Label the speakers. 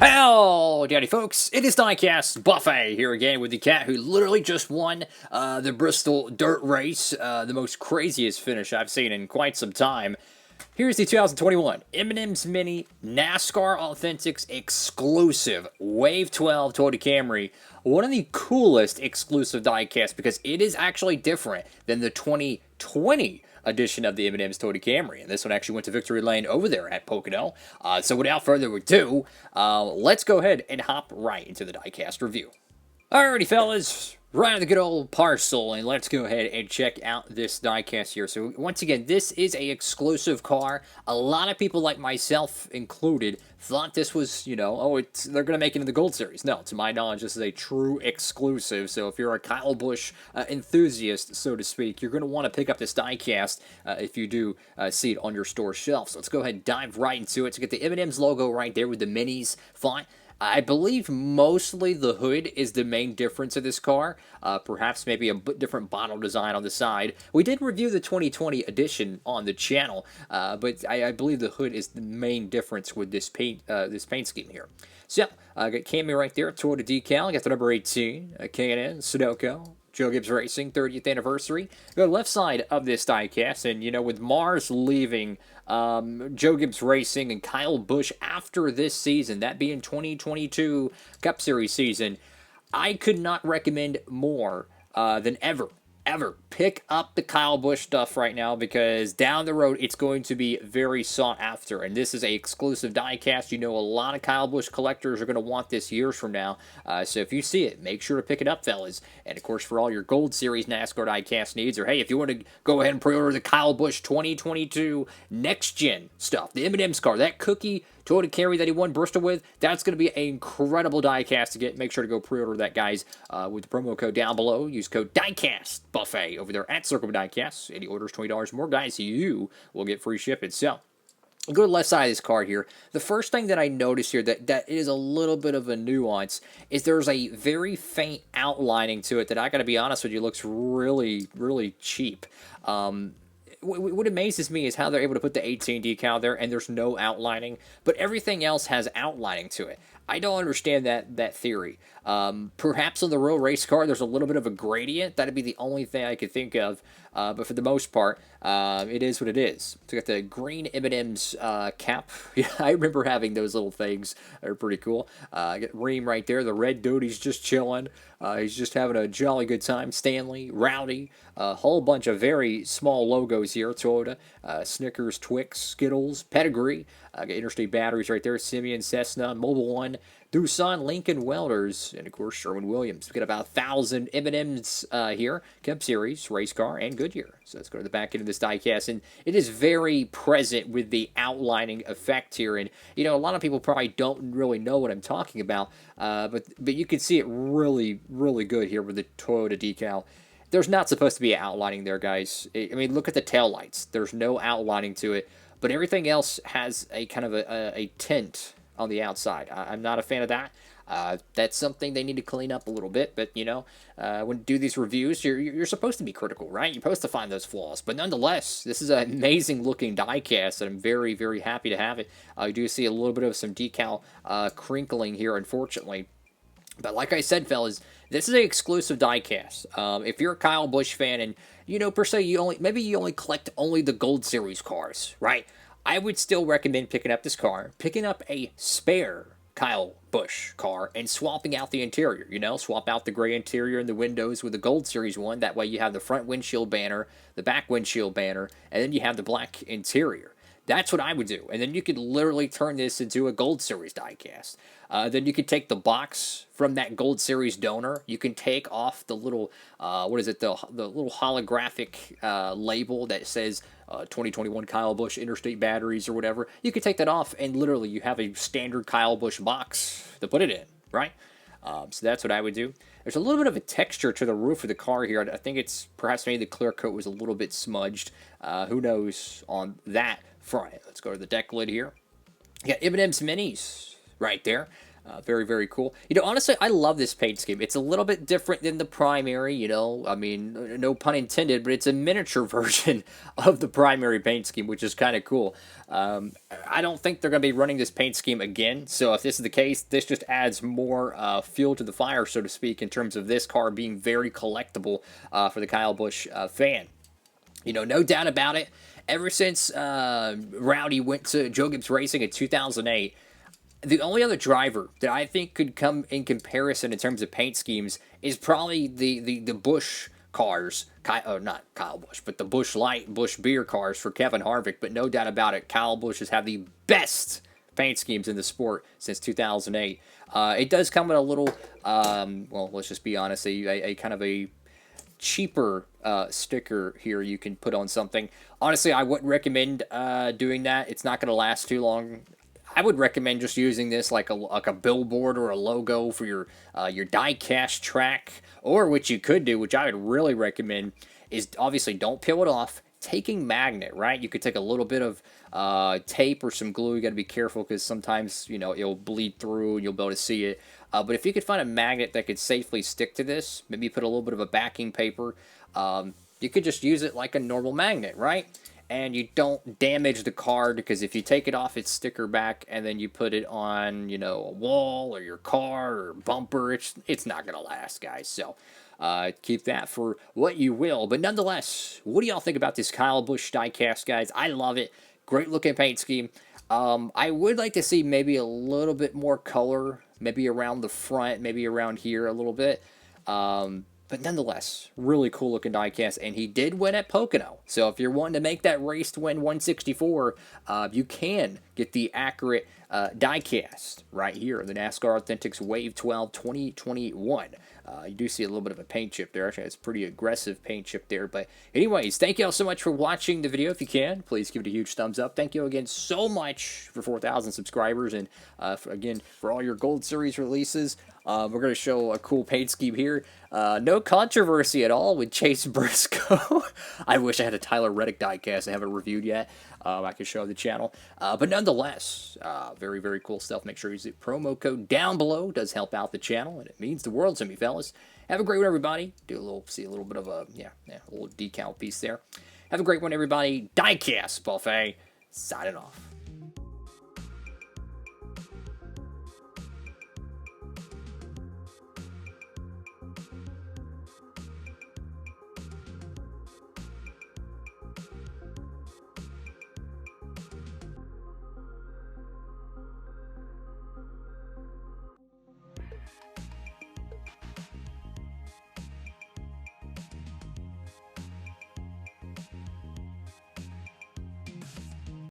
Speaker 1: Howdy, folks. It is Diecastbuffet here again with the cat who literally just won the Bristol Dirt Race, the most craziest finish I've seen in quite some time. Here's the 2021 M&M's Mini NASCAR Authentics exclusive Wave 12 Toyota Camry. One of the coolest exclusive diecasts because it is actually different than the 2020 edition of the M&M's Toyota Camry. And this one actually went to Victory Lane over there at Pocono. So without further ado, let's go ahead and hop right into the diecast review. Alrighty, fellas. Right on the good old parcel, and let's go ahead and check out this diecast here. So once again, this is a exclusive car. A lot of people, like myself included, thought this was, you know, they're going to make it in the Gold Series. No, to my knowledge, this is a true exclusive. So if you're a Kyle Busch enthusiast, so to speak, you're going to want to pick up this diecast if you do see it on your store shelf. So let's go ahead and dive right into it. To get the M&M's logo right there with the minis font. I believe mostly the hood is the main difference of this car. Perhaps maybe a different bottle design on the side. We did review the 2020 edition on the channel, but I believe the hood is the main difference with this paint scheme here. So, I got Camry right there, Toyota decal. I got the number 18, K&N, Sunoco. Joe Gibbs Racing 30th anniversary. Go to the left side of this diecast, and you know, with Mars leaving Joe Gibbs Racing and Kyle Busch after this season, that being 2022 Cup Series season, I could not recommend more than ever pick up the Kyle Busch stuff right now, because down the road it's going to be very sought after, and this is a exclusive diecast. You know, a lot of Kyle Busch collectors are going to want this years from now, so if you see it, make sure to pick it up, fellas. And of course, for all your Gold Series NASCAR diecast needs, or hey, if you want to go ahead and pre-order the Kyle Busch 2022 next gen stuff, the M&M's car, that cookie Toyota Camry that he won Bristol with, that's going to be an incredible diecast to get. Make sure to go pre-order that, guys, with the promo code down below. Use code DIECASTBUFFET over there at Circle of Diecasts. Any orders $20 more, guys, you will get free shipping. So, go to the left side of this card here. The first thing that I noticed here that is a little bit of a nuance is there's a very faint outlining to it that, I got to be honest with you, looks really, really cheap. What amazes me is how they're able to put the 18 decal there and there's no outlining, but everything else has outlining to it. I don't understand that theory. Perhaps on the real race car, there's a little bit of a gradient. That'd be the only thing I could think of. But for the most part, it is what it is. So we got the green M&M's cap. Yeah, I remember having those little things. They're pretty cool. Got Ream right there. The red dude, he's just chilling. He's just having a jolly good time. Stanley, Rowdy, a whole bunch of very small logos here. Toyota, Snickers, Twix, Skittles, Pedigree. Got Interstate Batteries right there. Simeon, Cessna, Mobile One, Doosan, Lincoln Welders, and of course Sherwin-Williams. We got about 1,000 M&M's here, Cup Series, race car, and Goodyear. So let's go to the back end of this diecast, and it is very present with the outlining effect here. And you know, a lot of people probably don't really know what I'm talking about, but you can see it really, really good here with the Toyota decal. There's not supposed to be an outlining there, guys. I mean, look at the taillights. There's no outlining to it, but everything else has a kind of a tint on the outside. I'm not a fan of that. That's something they need to clean up a little bit, but you know, when you do these reviews, you're supposed to be critical, right? You're supposed to find those flaws, but nonetheless, this is an amazing looking diecast, and I'm very, very happy to have it. I do see a little bit of some decal crinkling here, unfortunately. But like I said, fellas, this is an exclusive diecast. If you're a Kyle Busch fan, and you know, per se, maybe you only collect the Gold Series cars, right? I would still recommend picking up this car, picking up a spare Kyle Busch car, and swapping out the interior. You know, swap out the gray interior and the windows with the Gold Series one. That way you have the front windshield banner, the back windshield banner, and then you have the black interior. That's what I would do. And then you could literally turn this into a Gold Series diecast. Then you could take the box from that Gold Series donor. You can take off the little, the little holographic label that says 2021 Kyle Busch Interstate Batteries or whatever. You could take that off and literally you have a standard Kyle Busch box to put it in, right? So that's what I would do. There's a little bit of a texture to the roof of the car here. I think it's perhaps maybe the clear coat was a little bit smudged. Who knows on that front. Let's go to the deck lid here. You got M&M's Minis right there. Very, very cool. You know, honestly, I love this paint scheme. It's a little bit different than the primary, you know. I mean, no pun intended, but it's a miniature version of the primary paint scheme, which is kind of cool. I don't think they're going to be running this paint scheme again. So if this is the case, this just adds more fuel to the fire, so to speak, in terms of this car being very collectible for the Kyle Busch fan. You know, no doubt about it. Ever since Rowdy went to Joe Gibbs Racing in 2008, the only other driver that I think could come in comparison in terms of paint schemes is probably the Busch cars. Not Kyle Busch, but the Busch Light, Busch Beer cars for Kevin Harvick. But no doubt about it, Kyle Busch has had the best paint schemes in the sport since 2008. It does come with a little, well, let's just be honest, a kind of a cheaper sticker here you can put on something. Honestly, I wouldn't recommend doing that. It's not going to last too long. I would recommend just using this like a billboard or a logo for your diecast track. Or what you could do, which I would really recommend, is obviously don't peel it off. Taking magnet, right? You could take a little bit of tape or some glue. You got to be careful because sometimes, you know, it'll bleed through and you'll be able to see it. But if you could find a magnet that could safely stick to this, maybe put a little bit of a backing paper, you could just use it like a normal magnet, right? And you don't damage the card, because if you take it off its sticker back and then you put it on, you know, a wall or your car or bumper, it's not going to last, guys. So keep that for what you will. But nonetheless, what do y'all think about this Kyle Busch diecast, guys? I love it. Great looking paint scheme. I would like to see maybe a little bit more color, maybe around the front, maybe around here a little bit. But nonetheless, really cool looking diecast, and he did win at Pocono. So if you're wanting to make that race to win 164, you can get the accurate diecast right here, the NASCAR Authentics Wave 12 2021. You do see a little bit of a paint chip there. Actually, it's a pretty aggressive paint chip there. But anyways, thank you all so much for watching the video. If you can, please give it a huge thumbs up. Thank you again so much for 4,000 subscribers, and again, for all your Gold Series releases. We're going to show a cool paint scheme here. No controversy at all with Chase Briscoe. I wish I had a Tyler Reddick diecast. I haven't reviewed yet. I could show the channel. But nonetheless, very, very cool stuff. Make sure you use the promo code down below. It does help out the channel, and it means the world to me, fellas. Have a great one, everybody. See a little bit of a, a little decal piece there. Have a great one, everybody. Diecast Buffet, signing off.